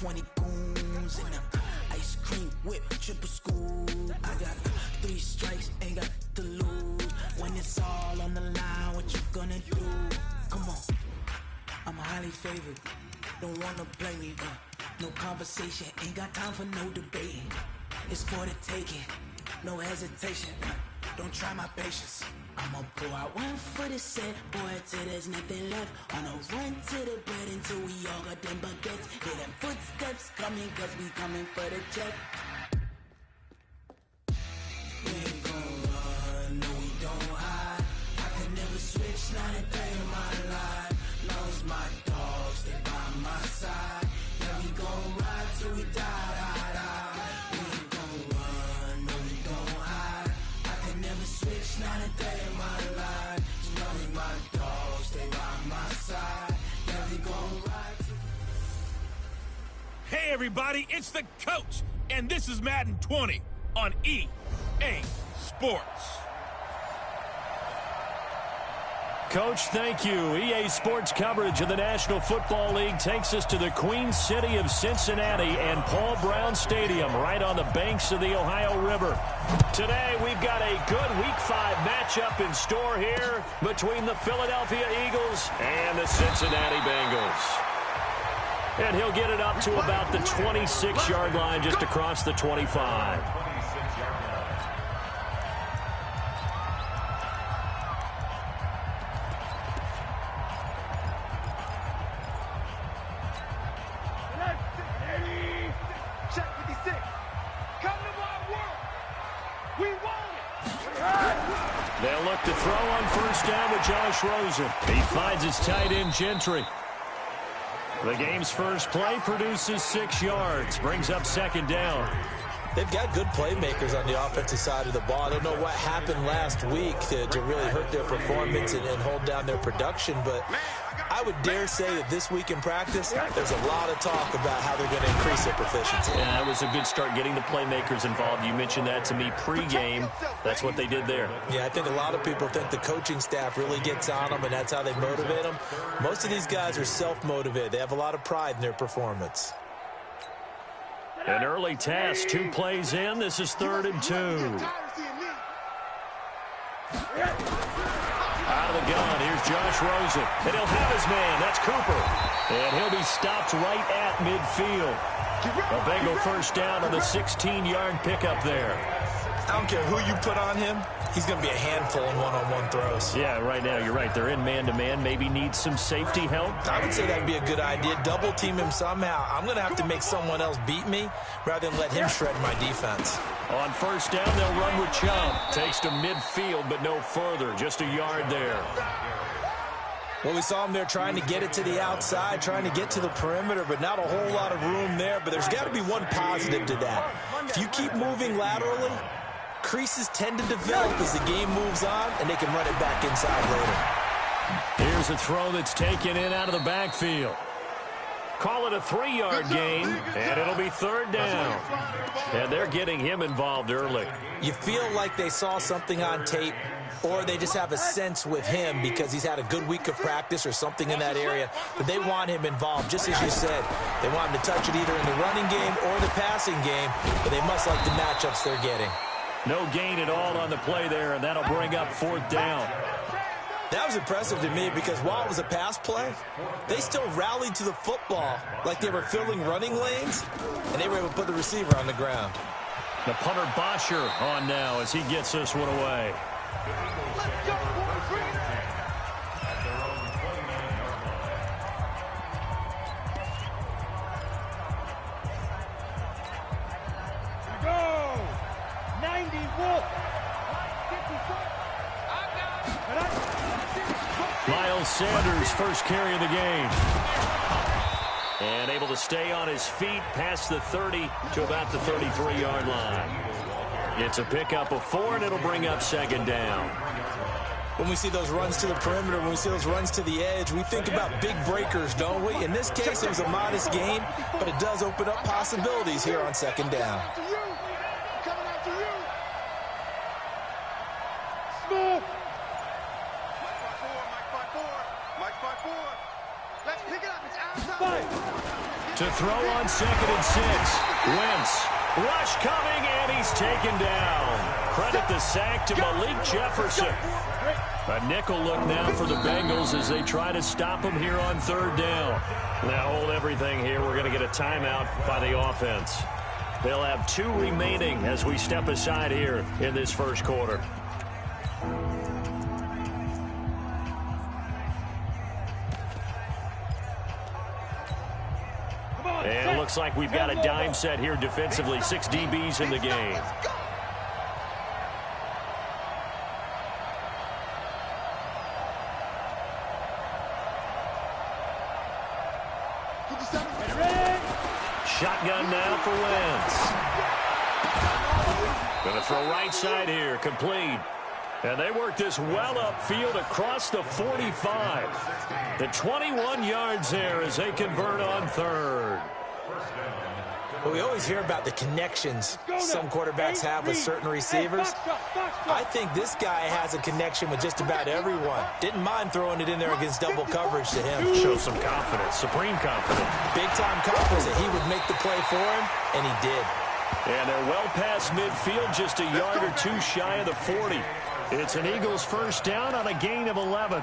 20 goons and ice cream whip, triple school. I got 3 strikes, ain't got to lose. When it's all on the line, what you gonna do? Come on, I'm highly favored. Don't wanna play me, no conversation. Ain't got time for no debating. It's for the taking, no hesitation. Don't try my patience. I'ma pull out one for the set, boy, till there's nothing left. On a run to the bread until we all got them baguettes. Hear them footsteps coming, cause we coming for the check. We ain't gon' run, no we don't hide. I could never switch, not a day in my life. Long as my dogs, they by my side. Yeah, we gon' ride till we die. We ain't gon' run, no we don't hide. I could never switch, not a day in my life. As long as my dogs, they by my side. Yeah, we gon' ride till... Hey everybody, it's the coach, and this is Madden 20 on EA Sports. Coach, thank you. EA Sports coverage of the National Football League takes us to the Queen City of Cincinnati and Paul Brown Stadium right on the banks of the Ohio River. Today, we've got a good Week 5 matchup in store here between the Philadelphia Eagles and the Cincinnati Bengals. And he'll get it up to about the 26-yard line just across the 25. They'll look to throw on first down with Josh Rosen. He finds his tight end, Gentry. The game's first play produces 6 yards, brings up second down. They've got good playmakers on the offensive side of the ball. I don't know what happened last week to really hurt their performance and hold down their production, but I would dare say that this week in practice, there's a lot of talk about how they're going to increase their proficiency. Yeah, that was a good start getting the playmakers involved. You mentioned that to me pregame. That's what they did there. Yeah, I think a lot of people think the coaching staff really gets on them, and that's how they motivate them. Most of these guys are self-motivated. They have a lot of pride in their performance. An early task, 2 plays in. This is 3rd and 2. Out of the gun, here's Josh Rosen. And he'll have his man, that's Cooper. And he'll be stopped right at midfield. A Bengal first down on the 16-yard pickup there. I don't care who you put on him. He's going to be a handful in one-on-one throws. Yeah, right now, you're right. They're in man-to-man. Maybe need some safety help. I would say that would be a good idea. Double team him somehow. I'm going to have to make someone else beat me rather than let him shred my defense. On first down, they'll run with Chubb. Takes to midfield, but no further. Just a yard there. Well, we saw him there trying to get it to the outside, trying to get to the perimeter, but not a whole lot of room there. But there's got to be one positive to that. If you keep moving laterally, creases tend to develop as the game moves on, and they can run it back inside later. Here's a throw that's taken in out of the backfield. Call it a 3-yard gain, and it'll be 3rd down. And they're getting him involved early. You feel like they saw something on tape, or they just have a sense with him because he's had a good week of practice or something in that area, but they want him involved, just as you said. They want him to touch it either in the running game or the passing game, but they must like the matchups they're getting. No gain at all on the play there, and that'll bring up 4th down. That was impressive to me because while it was a pass play, they still rallied to the football like they were filling running lanes, and they were able to put the receiver on the ground. The punter Bosher on now as he gets this one away. Miles Sanders, first carry of the game. And able to stay on his feet past the 30 to about the 33-yard line. It's a pickup of 4, and it'll bring up 2nd down. When we see those runs to the perimeter, when we see those runs to the edge, we think about big breakers, don't we? In this case, it was a modest gain, but it does open up possibilities here on 2nd down. To throw on 2nd and 6. Wentz. Rush coming, and he's taken down. Credit the sack to Malik Jefferson. A nickel look now for the Bengals as they try to stop him here on 3rd down. Now hold everything here. We're going to get a timeout by the offense. They'll have 2 remaining as we step aside here in this first quarter. And it looks like we've got a dime set here defensively. 6 DBs in the game. Shotgun now for Wentz. Going to throw right side here, complete. And they work this well upfield across the 45. The 21 yards there as they convert on 3rd. Well, we always hear about the connections some quarterbacks have with certain receivers. I think this guy has a connection with just about everyone. Didn't mind throwing it in there against double coverage to him. Shows some confidence, supreme confidence. Big-time confidence that he would make the play for him, and he did. And they're well past midfield, just a yard or 2 shy of the 40. It's an Eagles first down on a gain of 11.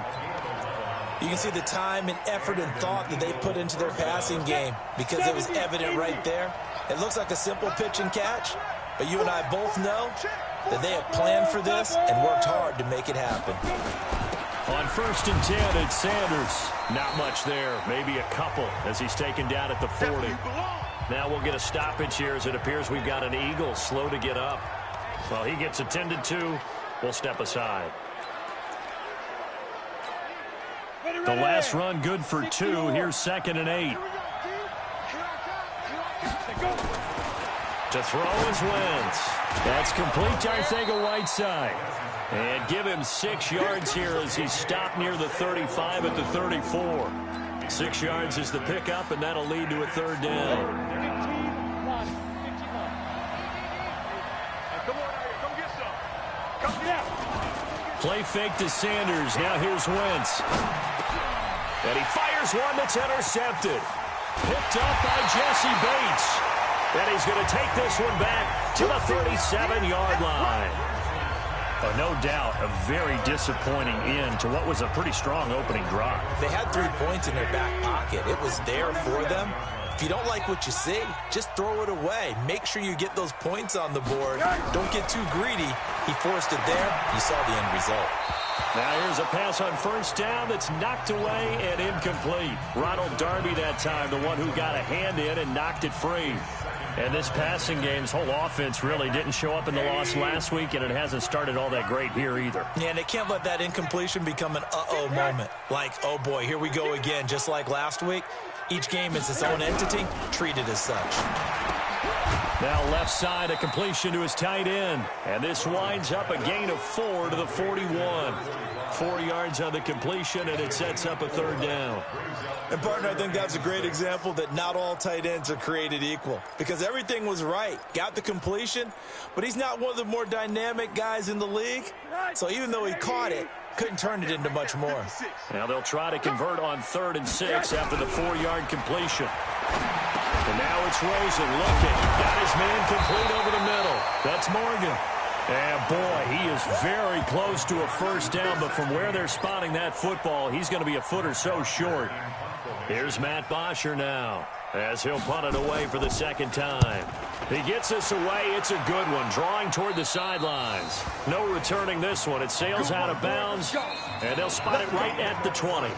You can see the time and effort and thought that they put into their passing game because it was evident right there. It looks like a simple pitch and catch, but you and I both know that they have planned for this and worked hard to make it happen. On 1st and 10, it's Sanders. Not much there, maybe a couple as he's taken down at the 40. Now we'll get a stoppage here as it appears we've got an Eagle slow to get up. Well, he gets attended to. We'll step aside. The last run good for 2. Here's 2nd and 8. To throw is Wentz. That's complete, I think, a Whiteside. And give him 6 yards here as he's stopped near the 35 at the 34. 6 yards is the pickup, and that'll lead to a 3rd down. Play fake to Sanders. Now here's Wentz. And he fires one that's intercepted. Picked up by Jesse Bates. And he's going to take this one back to the 37-yard line. But no doubt, a very disappointing end to what was a pretty strong opening drive. They had 3 points in their back pocket. It was there for them. If you don't like what you see, just throw it away. Make sure you get those points on the board. Don't get too greedy. He forced it there. You saw the end result. Now here's a pass on 1st down that's knocked away and incomplete. Ronald Darby that time, the one who got a hand in and knocked it free. And this passing game's whole offense really didn't show up in the loss last week, and it hasn't started all that great here either. Yeah, and they can't let that incompletion become an uh-oh moment. Like, oh boy, here we go again, just like last week. Each game is its own entity, treated as such. Now left side, a completion to his tight end. And this winds up a gain of 4 to the 41. 4 yards on the completion, and it sets up a 3rd down. And, partner, I think that's a great example that not all tight ends are created equal. Because everything was right. Got the completion, but he's not one of the more dynamic guys in the league. So even though he caught it, couldn't turn it into much more. Now they'll try to convert on 3rd and 6 after the 4-yard completion. And now it's Rosen looking. Got his man complete over the middle. That's Morgan. And, boy, he is very close to a first down, but from where they're spotting that football, he's going to be a foot or so short. Here's Matt Bosher now as he'll punt it away for the 2nd time. He gets this away. It's a good one, drawing toward the sidelines. No returning this one. It sails out of bounds, and they'll spot it right at the 20.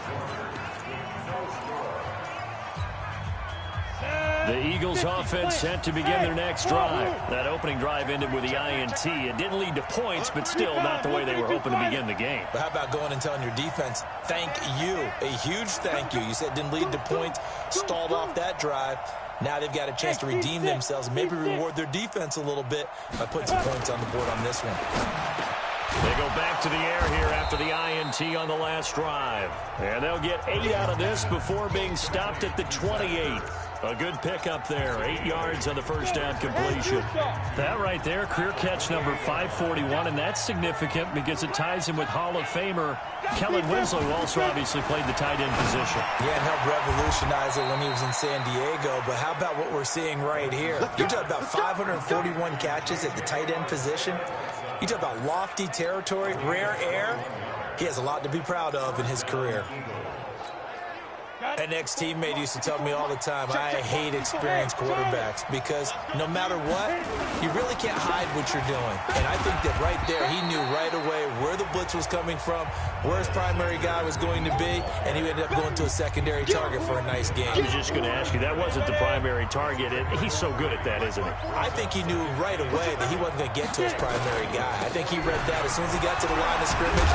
The Eagles offense set to begin their next drive. That opening drive ended with the INT. It didn't lead to points, but still not the way they were hoping to begin the game. But how about going and telling your defense, thank you, a huge thank you. You said it didn't lead to points, stalled off that drive. Now they've got a chance to redeem themselves and maybe reward their defense a little bit by putting some points on the board on this one. They go back to the air here after the INT on the last drive. And they'll get 8 out of this before being stopped at the 28. A good pickup there. 8 yards on the first down completion. That right there, career catch number 541, and that's significant because it ties him with Hall of Famer Kellen Winslow, who also obviously played the tight end position. Yeah, and helped revolutionize it when he was in San Diego. But how about what we're seeing right here? You're talking about 541 catches at the tight end position. You talk about lofty territory, rare air. He has a lot to be proud of in his career. An ex-teammate used to tell me all the time, I hate experienced quarterbacks because no matter what, you really can't hide what you're doing. And I think that right there, he knew right away where the blitz was coming from, where his primary guy was going to be, and he ended up going to a secondary target for a nice game. I was just going to ask you, that wasn't the primary target. He's so good at that, isn't he? I think he knew right away that he wasn't going to get to his primary guy. I think he read that as soon as he got to the line of scrimmage,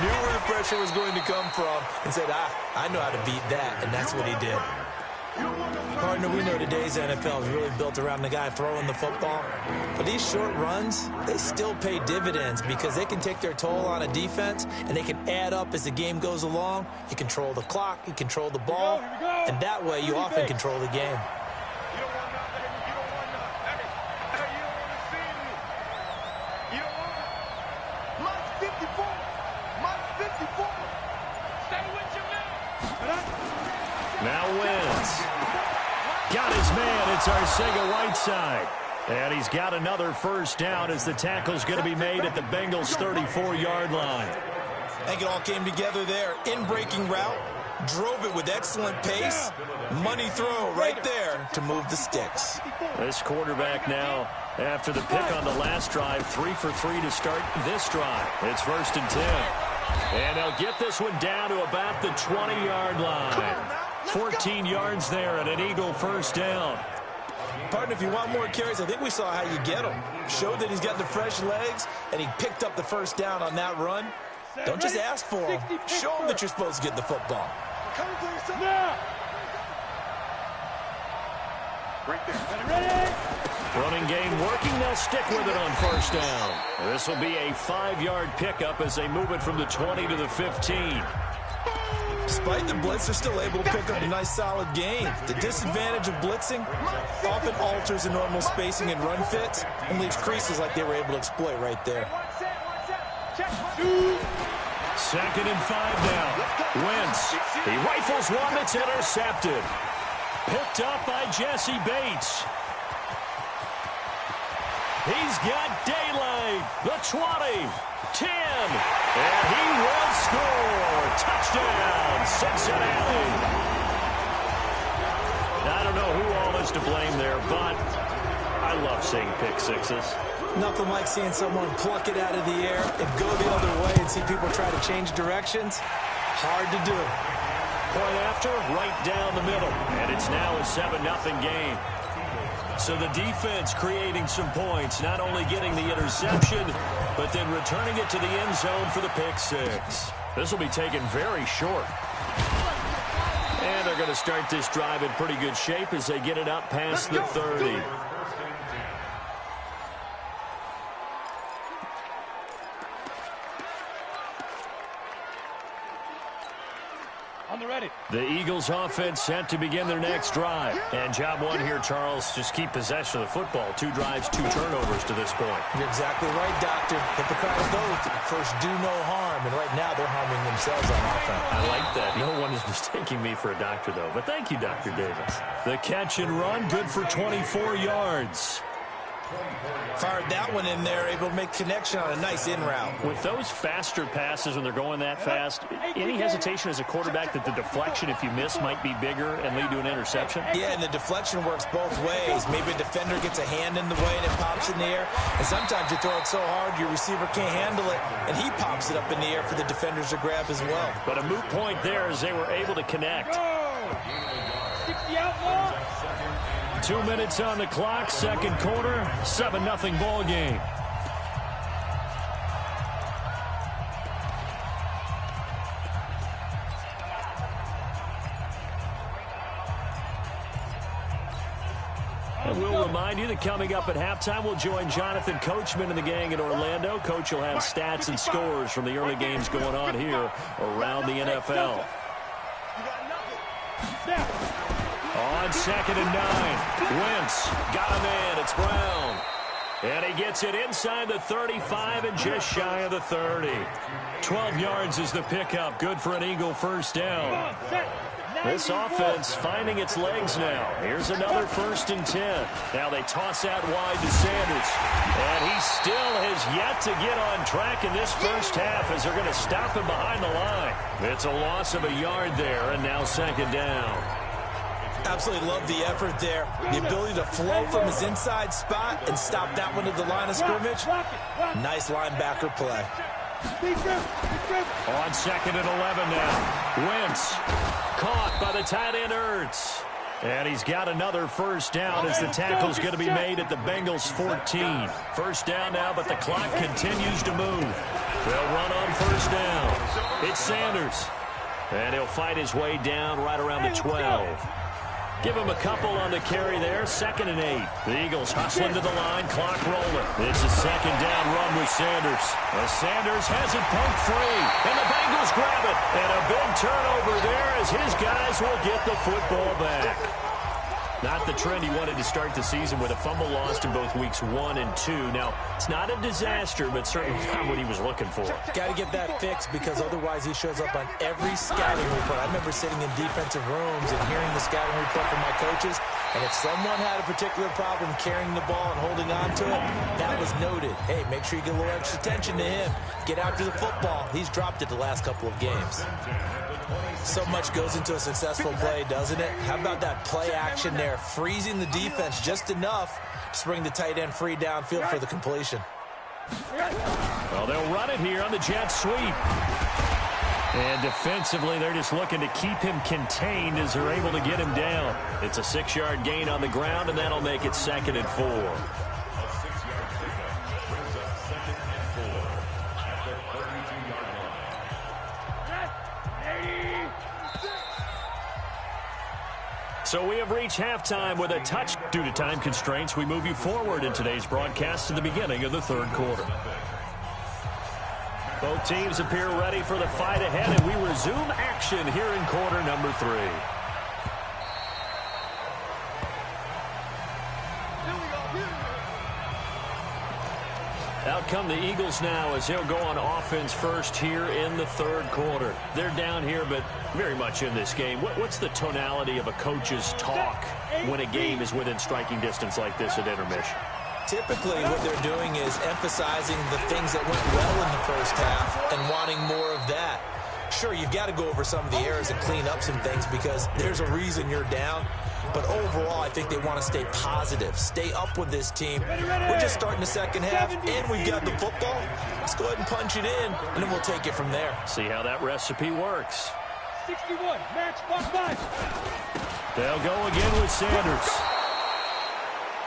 knew where the pressure was going to come from, and said, I know how to beat that. And that's what he did. Partner, we know today's NFL is really built around the guy throwing the football. But these short runs, they still pay dividends because they can take their toll on a defense, and they can add up as the game goes along. You control the clock, you control the ball, and that way you often control the game. Now wins. Got his man. It's Arcega-Whiteside. And he's got another first down as the tackle's going to be made at the Bengals' 34-yard line. I think it all came together there. In-breaking route, drove it with excellent pace. Money throw right there to move the sticks. This quarterback now, after the pick on the last drive, 3 for 3 to start this drive. It's 1st and 10. And they'll get this one down to about the 20-yard line. 14 yards there and an Eagle first down. Partner, if you want more carries, I think we saw how you get him. Showed that he's got the fresh legs, and he picked up the first down on that run. Don't just ask for him. Show him that you're supposed to get the football. Running game working. They'll stick with it on first down. This will be a 5-yard pickup as they move it from the 20 to the 15. Despite the blitz, they're still able to pick up a nice solid gain. The disadvantage of blitzing often alters the normal spacing and run fits and leaves creases like they were able to exploit right there. 2nd and 5 now. Wentz. He rifles one that's intercepted. Picked up by Jesse Bates. He's got daylight. The 20. 10. And he will score. Touchdown, Cincinnati. I don't know who all is to blame there, but I love seeing pick sixes. Nothing like seeing someone pluck it out of the air and go the other way and see people try to change directions. Hard to do. Point after, right down the middle. And it's now a 7-0 game. So the defense creating some points, not only getting the interception, but then returning it to the end zone for the pick six. This will be taken very short. And they're going to start this drive in pretty good shape as they get it up past the 30. The Eagles offense set to begin their next drive. And job one here, Charles, just keep possession of the football. 2 drives, 2 turnovers to this point. You're exactly right, Doctor. Hippocratic oath. First, do no harm. And right now, they're harming themselves on offense. I like that. No one is mistaking me for a doctor, though. But thank you, Dr. Davis. The catch and run, good for 24 yards. Fired that one in there, able to make connection on a nice in route. With those faster passes when they're going that fast, any hesitation as a quarterback that the deflection, if you miss, might be bigger and lead to an interception? Yeah, and the deflection works both ways. Maybe a defender gets a hand in the way and it pops in the air. And sometimes you throw it so hard your receiver can't handle it, and he pops it up in the air for the defenders to grab as well. But a moot point there as they were able to connect. 2 minutes on the clock, second quarter, 7-0 ball game. And we'll remind you that coming up at halftime, we'll join Jonathan Coachman and the gang in Orlando. Coach will have stats and scores from the early games going on here around the NFL. On 2nd and 9. Wentz got him in. It's Brown. And he gets it inside the 35 and just shy of the 30. 12 yards is the pickup. Good for an Eagle first down. This offense finding its legs now. Here's another 1st and 10. Now they toss out wide to Sanders. And he still has yet to get on track in this first half as they're going to stop him behind the line. It's a loss of a yard there, and now 2nd down. Absolutely love the effort there. The ability to flow from his inside spot and stop that one at the line of scrimmage. Nice linebacker play. On 2nd and 11 now. Wentz caught by the tight end Ertz. And he's got another first down as the tackle's going to be made at the Bengals 14. First down now, but the clock continues to move. They'll run on first down. It's Sanders. And he'll fight his way down right around the 12. Give him a couple on the carry there. 2nd and 8. The Eagles hustling to the line. Clock rolling. It's a 2nd down run with Sanders. Sanders has it poked free. And the Bengals grab it. And a big turnover there as his guys will get the football back. Not the trend he wanted to start the season with a fumble lost in both weeks 1 and 2. Now, it's not a disaster, but certainly not what he was looking for. Got to get that fixed because otherwise he shows up on every scouting report. I remember sitting in defensive rooms and hearing the scouting report from my coaches, and if someone had a particular problem carrying the ball and holding on to it, that was noted. Hey, make sure you get a little extra attention to him. Get after the football. He's dropped it the last couple of games. So much goes into a successful play, doesn't it? How about that play action there? Freezing the defense just enough to bring the tight end free downfield for the completion. Well, they'll run it here on the jet sweep. And defensively, they're just looking to keep him contained as they're able to get him down. It's a 6-yard gain on the ground, and that'll make it 2nd and 4. So we have reached halftime with a touch. Due to time constraints, we move you forward in today's broadcast to the beginning of the 3rd quarter. Both teams appear ready for the fight ahead, and we resume action here in quarter number 3. Out come the Eagles now as they'll go on offense first here in the 3rd quarter. They're down here, but very much in this game. What's the tonality of a coach's talk when a game is within striking distance like this at intermission? Typically, what they're doing is emphasizing the things that went well in the first half and wanting more of that. Sure, you've got to go over some of the errors and clean up some things because there's a reason you're down. But overall, I think they want to stay positive, stay up with this team. We're just starting the second half, and we've got the football. Let's go ahead and punch it in, and then we'll take it from there. See how that recipe works. 61, match 5-5. They'll go again with Sanders.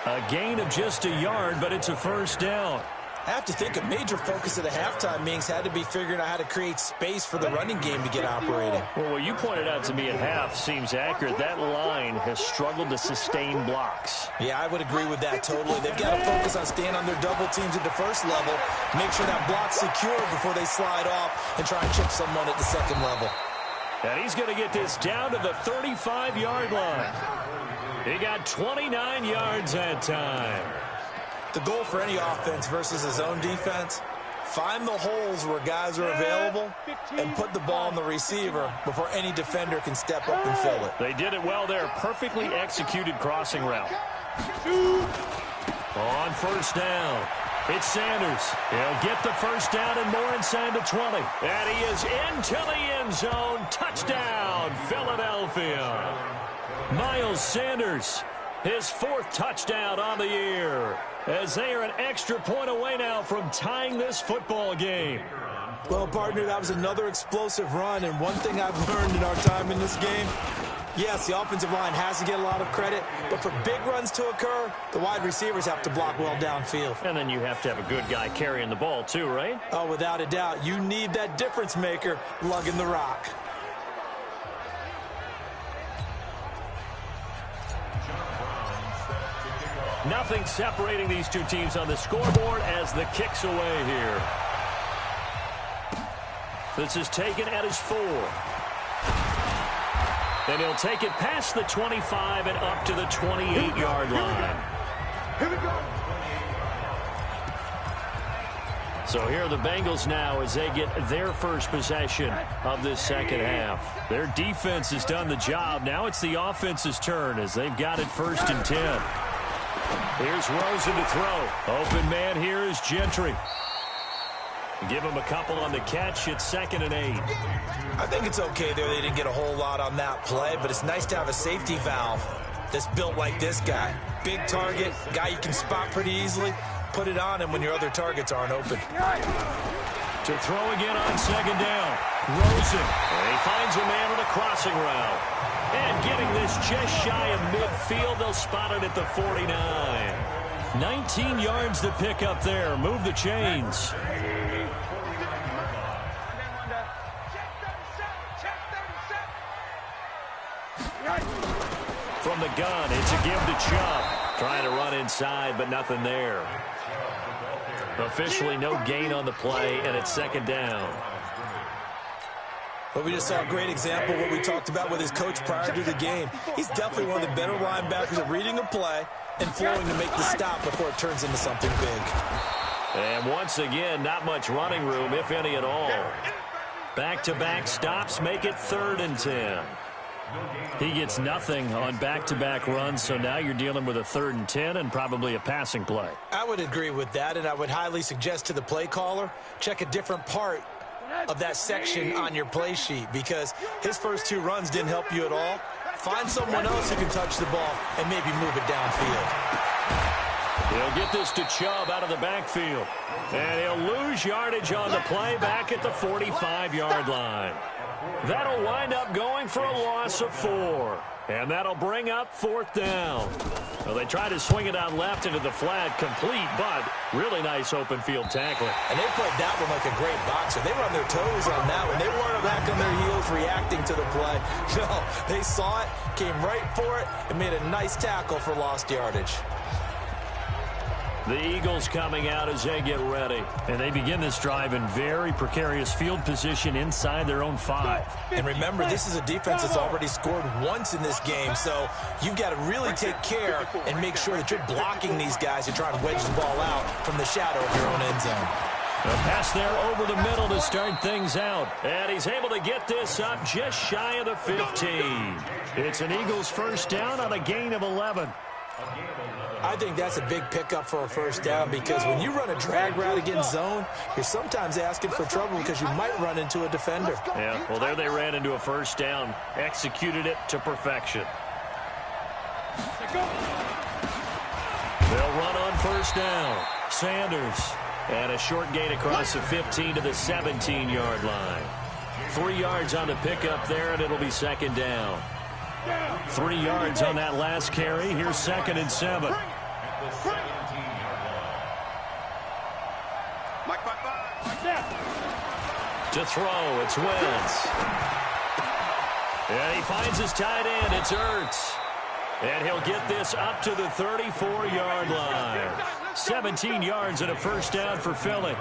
A gain of just a yard, but it's a first down. I have to think a major focus of the halftime meetings had to be figuring out how to create space for the running game to get operating. Well, what you pointed out to me at half seems accurate. That line has struggled to sustain blocks. Yeah, I would agree with that totally. They've got to focus on staying on their double teams at the first level, make sure that block's secure before they slide off and try and chip someone at the second level. And he's going to get this down to the 35-yard line. He got 29 yards that time. The goal for any offense versus his own defense, find the holes where guys are available and put the ball on the receiver before any defender can step up and fill it. They did it well there. Perfectly executed crossing route. On first down, it's Sanders. He'll get the first down and more inside the 20. And he is into the end zone. Touchdown, Philadelphia. Miles Sanders, his 4th touchdown on the year, as they are an extra point away now from tying this football game. Well, partner, that was another explosive run, and one thing I've learned in our time in this game, yes, the offensive line has to get a lot of credit, but for big runs to occur, the wide receivers have to block well downfield. And then you have to have a good guy carrying the ball too, right? Oh, without a doubt. You need that difference maker lugging the rock. Nothing separating these two teams on the scoreboard as the kick's away here. This is taken at his 4. And he'll take it past the 25 and up to the 28-yard line. Here we go. So here are the Bengals now as they get their first possession of this second half. Their defense has done the job. Now it's the offense's turn as they've got it 1st and 10. Here's Rosen to throw. Open man here is Gentry. Give him a couple on the catch. It's 2nd and 8. I think it's okay there. They didn't get a whole lot on that play, but it's nice to have a safety valve that's built like this guy. Big target, guy you can spot pretty easily. Put it on him when your other targets aren't open. To throw again on 2nd down. Rosen. And he finds a man on a crossing route. And getting this just shy of midfield, they'll spot it at the 49. 19 yards to pick up there. Move the chains. From the gun, it's a give to Chubb. Trying to run inside, but nothing there. Officially no gain on the play, and it's 2nd down. But we just saw a great example of what we talked about with his coach prior to the game. He's definitely one of the better linebackers at reading a play and flowing to make the stop before it turns into something big. And once again, not much running room, if any at all. Back-to-back stops make it 3rd and 10. He gets nothing on back-to-back runs, so now you're dealing with a 3rd and 10 and probably a passing play. I would agree with that, and I would highly suggest to the play caller, check a different part of that section on your play sheet, because his first 2 runs didn't help you at all. Find someone else who can touch the ball and maybe move it downfield. He'll get this to Chubb out of the backfield. And he'll lose yardage on the play back at the 45-yard line. That'll wind up going for a loss of 4. And that'll bring up 4th down. Well, they try to swing it out left into the flat, complete, but really nice open field tackling. And they played that one like a great boxer. They were on their toes on that one. They weren't back on their heels reacting to the play. No, they saw it, came right for it, and made a nice tackle for lost yardage. The Eagles coming out as they get ready. And they begin this drive in very precarious field position inside their own 5. And remember, this is a defense that's already scored once in this game, so you've got to really take care and make sure that you're blocking these guys and trying to wedge the ball out from the shadow of your own end zone. A pass there over the middle to start things out. And he's able to get this up just shy of the 15. It's an Eagles 1st down on a gain of 11. I think that's a big pickup for a 1st down, because when you run a drag route against zone, you're sometimes asking for trouble because you might run into a defender. Yeah, well, there they ran into a 1st down, executed it to perfection. They'll run on 1st down. Sanders, and a short gain across the 15 to the 17-yard line. 3 yards on the pickup there, and it'll be 2nd down. 3 yards on that last carry. Here's 2nd and 7. To throw, it's Wentz. And he finds his tight end. It's Ertz. And he'll get this up to the 34-yard line. 17 yards and a 1st down for Philly.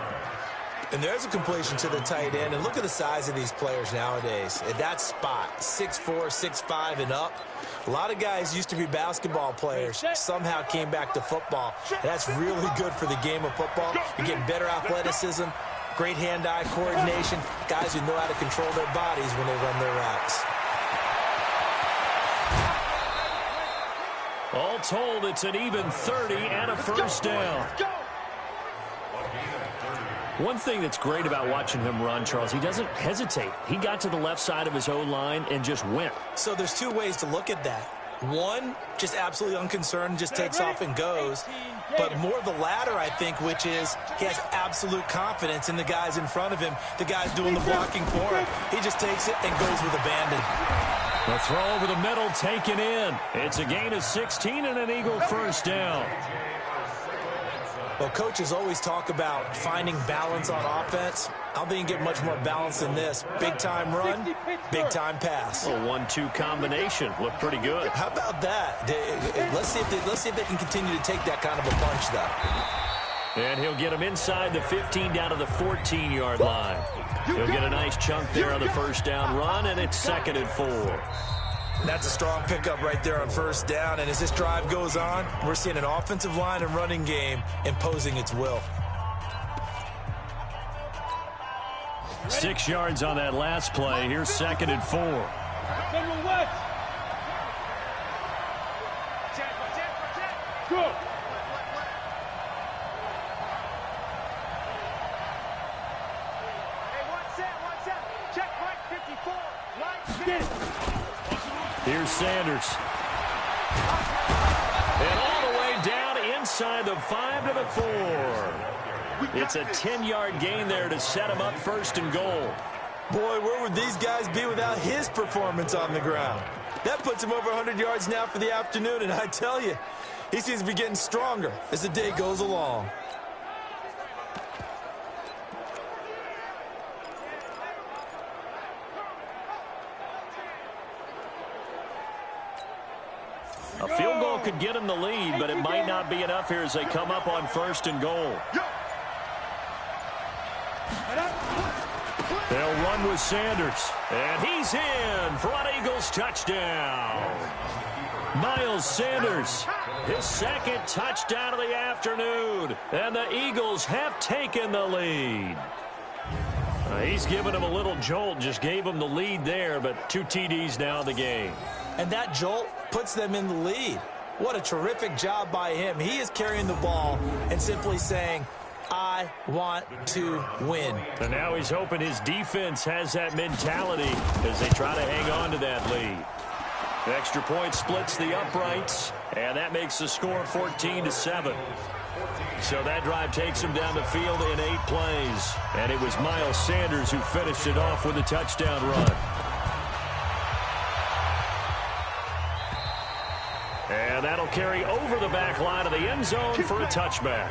And there's a completion to the tight end. And look at the size of these players nowadays. At that spot, 6'4", 6'5", and up. A lot of guys used to be basketball players, somehow came back to football. And that's really good for the game of football. You're getting better athleticism, great hand-eye coordination, guys who know how to control their bodies when they run their routes. All told, it's an even 30 and a 1st down. One thing that's great about watching him run, Charles, he doesn't hesitate. He got to the left side of his O-line and just went. So there's 2 ways to look at that. One, just absolutely unconcerned, just takes off and goes. But more the latter, I think, which is he has absolute confidence in the guys in front of him, the guys doing the blocking for him. He just takes it and goes with abandon. The throw over the middle taken in. It's a gain of 16 and an Eagle 1st down. Well, coaches always talk about finding balance on offense. I don't think you can get much more balance than this. Big-time run, big-time pass. A 1-2 combination. Looked pretty good. How about that? Let's see if they can continue to take that kind of a punch, though. And he'll get him inside the 15 down to the 14-yard line. He'll get a nice chunk there on the 1st down run, and it's 2nd and 4. That's a strong pickup right there on first down. And as this drive goes on, we're seeing an offensive line and running game imposing its will. 6 yards on that last play. Here's 2nd and 4. Federal West. Go. Here's Sanders. And all the way down inside the 5 to the 4. It's a 10-yard gain there to set him up 1st and goal. Boy, where would these guys be without his performance on the ground? That puts him over 100 yards now for the afternoon, and I tell you, he seems to be getting stronger as the day goes along. A field goal could get him the lead, but it might not be enough here as they come up on 1st and goal. They'll run with Sanders, and he's in for an Eagles touchdown. Miles Sanders, his 2nd touchdown of the afternoon, and the Eagles have taken the lead. He's given him a little jolt, just gave him the lead there, but 2 TDs now in the game. And that jolt puts them in the lead. What a terrific job by him. He is carrying the ball and simply saying, I want to win. And now he's hoping his defense has that mentality as they try to hang on to that lead. The extra point splits the uprights, and that makes the score 14-7. So that drive takes him down the field in 8 plays. And it was Miles Sanders who finished it off with a touchdown run. And that'll carry over the back line of the end zone for a touchback.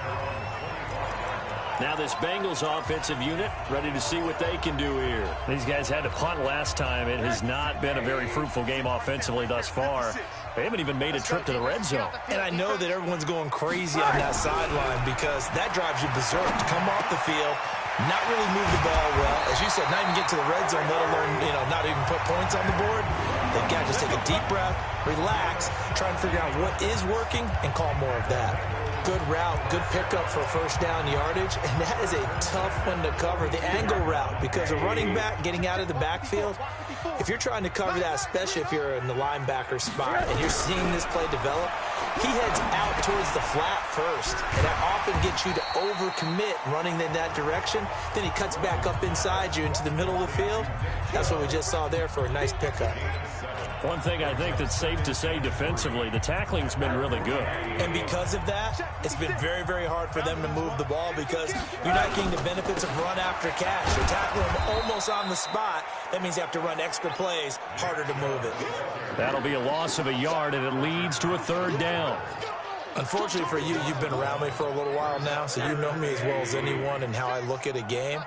Now this Bengals offensive unit ready to see what they can do here. These guys had to punt last time. It has not been a very fruitful game offensively thus far. They haven't even made a trip to the red zone. And I know that everyone's going crazy on that sideline because that drives you berserk to come off the field, not really move the ball well. As you said, not even get to the red zone, let alone, not even put points on the board. They've got to just take a deep breath, relax, try and figure out what is working, and call more of that. Good route, good pickup for first down yardage, and that is a tough one to cover, the angle route, because a running back getting out of the backfield, if you're trying to cover that, especially if you're in the linebacker spot and you're seeing this play develop, he heads out towards the flat first, and that often gets you to overcommit running in that direction. Then he cuts back up inside you into the middle of the field. That's what we just saw there for a nice pickup. One thing I think that's safe to say defensively, the tackling's been really good. And because of that, it's been very, very hard for them to move the ball because you're not getting the benefits of run after catch. You're tackling them almost on the spot. That means you have to run extra plays, harder to move it. That'll be a loss of a yard, and it leads to a 3rd down. Unfortunately for you, you've been around me for a little while now, so you know me as well as anyone and how I look at a game.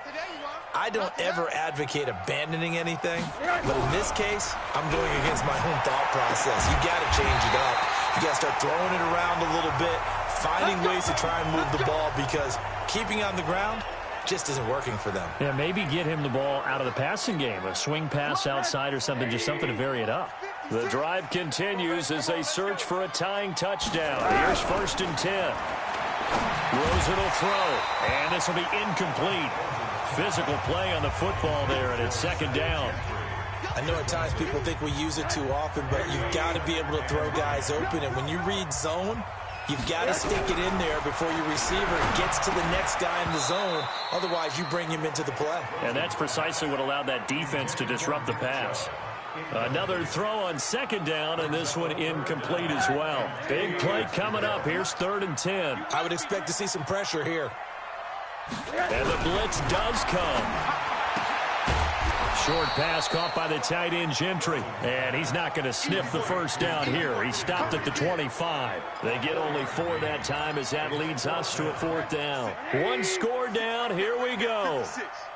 I don't ever advocate abandoning anything, but in this case, I'm going against my own thought process. You got to change it up. You got to start throwing it around a little bit, finding ways to try and move the ball because keeping on the ground just isn't working for them. Yeah, maybe get him the ball out of the passing game, a swing pass outside or something, just something to vary it up. The drive continues as they search for a tying touchdown. Here's 1st and 10. Rosen will throw, and this will be incomplete. Physical play on the football there, and it's 2nd down. I know at times people think we use it too often, but you've got to be able to throw guys open. And when you read zone, you've got to stick it in there before your receiver gets to the next guy in the zone. Otherwise, you bring him into the play. And that's precisely what allowed that defense to disrupt the pass. Another throw on 2nd down, and this one incomplete as well. Big play coming up. Here's 3rd and 10. I would expect to see some pressure here. And the blitz does come. Short pass caught by the tight end Gentry. And he's not going to sniff the 1st down here. He stopped at the 25. They get only 4 that time as that leads us to a 4th down. 1 score down. Here we go.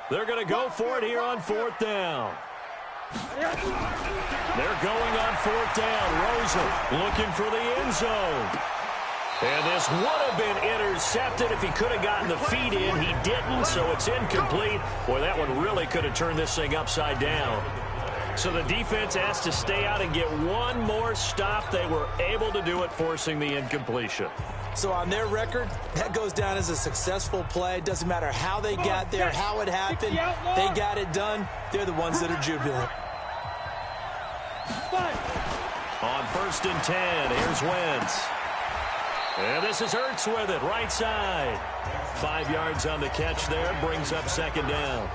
They're going to go for it here on 4th down. They're going on 4th down. Rosen looking for the end zone. And this would have been intercepted if he could have gotten the feet in. He didn't, so it's incomplete. Boy, that one really could have turned this thing upside down. So the defense asked to stay out and get one more stop. They were able to do it, forcing the incompletion. So on their record, that goes down as a successful play. It doesn't matter how they got there, how it happened. They got it done. They're the ones that are jubilant. On 1st and 10, here's Wentz. And this is Ertz with it, right side. 5 yards on the catch there, brings up 2nd down.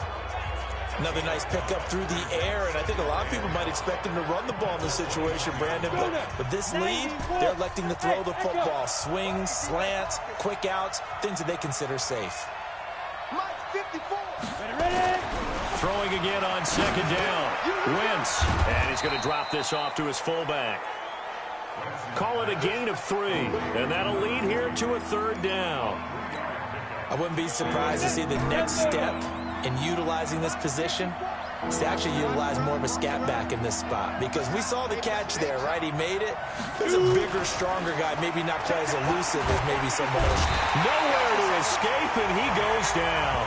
Another nice pickup through the air, and I think a lot of people might expect him to run the ball in this situation, Brandon. But with this lead, they're electing to throw the football. Swings, slants, quick outs, things that they consider safe. Throwing again on 2nd down. Wentz, and he's going to drop this off to his fullback. Call it a gain of 3, and that'll lead here to a 3rd down. I wouldn't be surprised to see the next step in utilizing this position is to actually utilize more of a scat back in this spot, because we saw the catch there, right? He made it. There's a bigger, stronger guy, maybe not quite as elusive as maybe someone else. Nowhere to escape, and he goes down.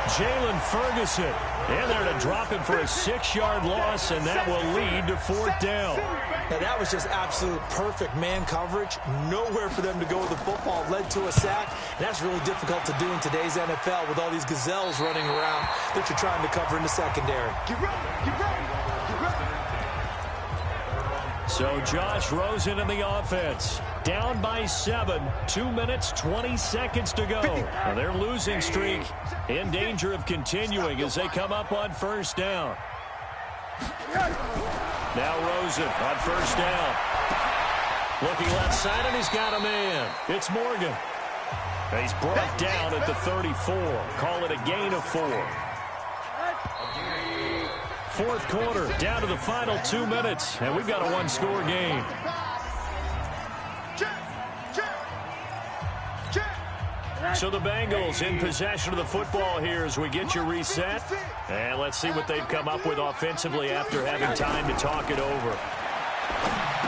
Jalen Ferguson in there to drop him for a 6-yard loss, and that will lead to 4th down. Now, that was just absolute perfect man coverage. Nowhere for them to go with the football. Led to a sack. And that's really difficult to do in today's NFL with all these gazelles running around that you're trying to cover in the secondary. Get ready, get ready, get ready. So Josh Rosen in the offense. Down by 7. 2 minutes, 20 seconds to go. Now their losing streak in danger of continuing as they come up on 1st down. Now Rosen on 1st down. Looking left side, and he's got a man. It's Morgan. And he's brought down at the 34. Call it a gain of 4. 4th quarter, down to the final 2 minutes, and we've got a 1-score game. So the Bengals in possession of the football here as we get you reset. And let's see what they've come up with offensively after having time to talk it over.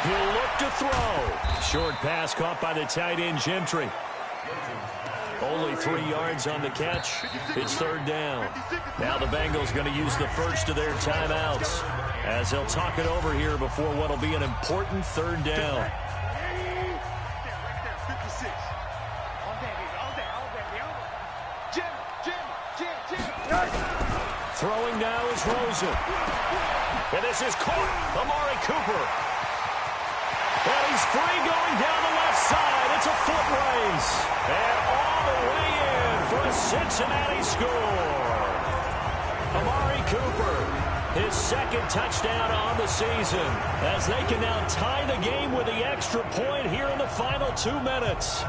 He'll look to throw. Short pass caught by the tight end Gentry. Only 3 yards on the catch. It's 3rd down. Now the Bengals going to use the first of their timeouts as they'll talk it over here before what will be an important 3rd down. Throwing now is Rosen. And this is caught. Amari Cooper. And he's free going down the left side. It's a foot race. And all the way in for a Cincinnati score. Amari Cooper, his 2nd touchdown on the season, as they can now tie the game with the extra point here in the final 2 minutes.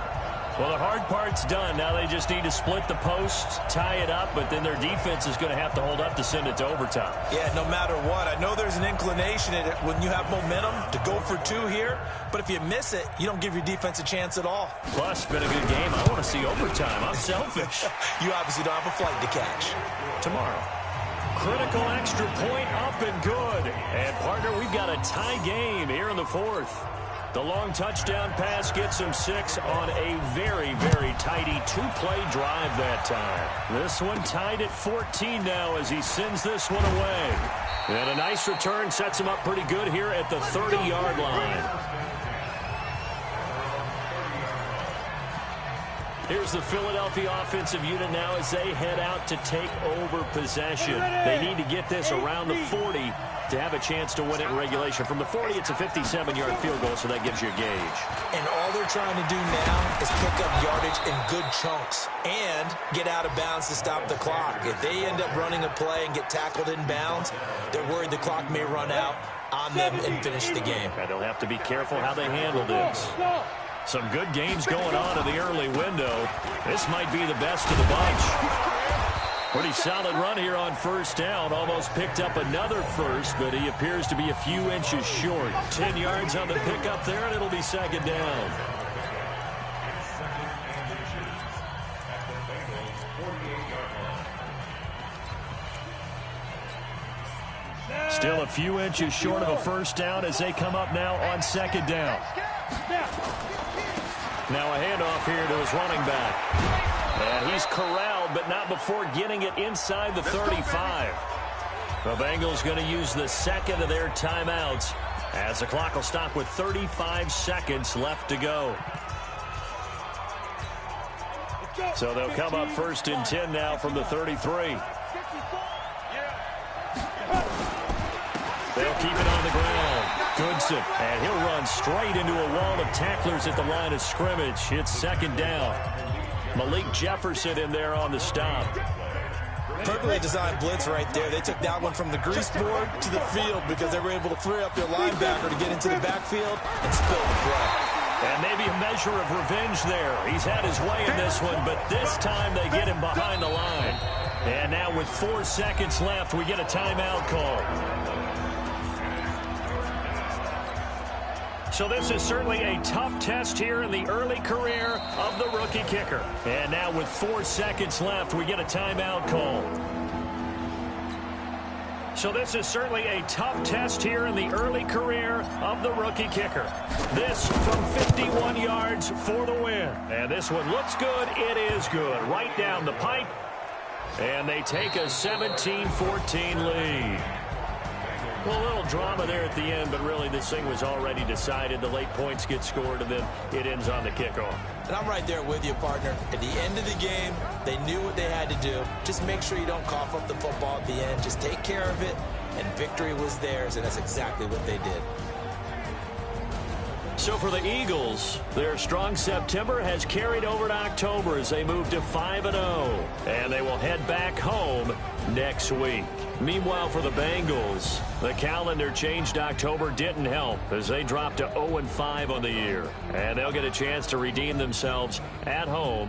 Well, the hard part's done. Now they just need to split the posts, tie it up, but then their defense is going to have to hold up to send it to overtime. Yeah, no matter what. I know there's an inclination when you have momentum to go for 2 here, but if you miss it, you don't give your defense a chance at all. Plus, it's been a good game. I want to see overtime. I'm selfish. You obviously don't have a flight to catch. Tomorrow. Critical extra point up and good. And, partner, we've got a tie game here in the 4th. The long touchdown pass gets him 6 on a very, very tidy 2-play drive that time. This one tied at 14 now as he sends this one away. And a nice return sets him up pretty good here at the 30-yard line. Here's the Philadelphia offensive unit now as they head out to take over possession. They need to get this around the 40 to have a chance to win it in regulation. From the 40, it's a 57-yard field goal, so that gives you a gauge. And all they're trying to do now is pick up yardage in good chunks and get out of bounds to stop the clock. If they end up running a play and get tackled in bounds, they're worried the clock may run out on them and finish the game. And they'll have to be careful how they handle this. Some good games going on in the early window. This might be the best of the bunch. Pretty solid run here on 1st down. Almost picked up another first, but he appears to be a few inches short. 10 yards on the pickup there, and it'll be 2nd down. Still a few inches short of a 1st down as they come up now on 2nd down. Now a handoff here to his running back. And he's corralled, but not before getting it inside the 35. The Bengals going to use the second of their timeouts as the clock will stop with 35 seconds left to go. So they'll come up 1st and 10 now from the 33. They'll keep it on the ground. Goodson, and he'll run straight into a wall of tacklers at the line of scrimmage. It's 2nd down. Malik Jefferson in there on the stop. Perfectly designed blitz right there. They took that one from the grease board to the field because they were able to free up their linebacker to get into the backfield and spill the play. And maybe a measure of revenge there. He's had his way in this one, but this time they get him behind the line. And now with 4 seconds left, we get a timeout call. So this is certainly a tough test here in the early career of the rookie kicker. And now with 4 seconds left, we get a timeout call. So this is certainly a tough test here in the early career of the rookie kicker. This from 51 yards for the win. And this one looks good. It is good. Right down the pipe. And they take a 17-14 lead. Well, a little drama there at the end, but really this thing was already decided. The late points get scored, and then it ends on the kickoff. And I'm right there with you, partner. At the end of the game, they knew what they had to do. Just make sure you don't cough up the football at the end. Just take care of it, and victory was theirs, and that's exactly what they did. So for the Eagles, their strong September has carried over to October as they move to 5-0. And they will head back home next week. Meanwhile, for the Bengals, the calendar changed October didn't help as they dropped to 0-5 on the year. And they'll get a chance to redeem themselves at home.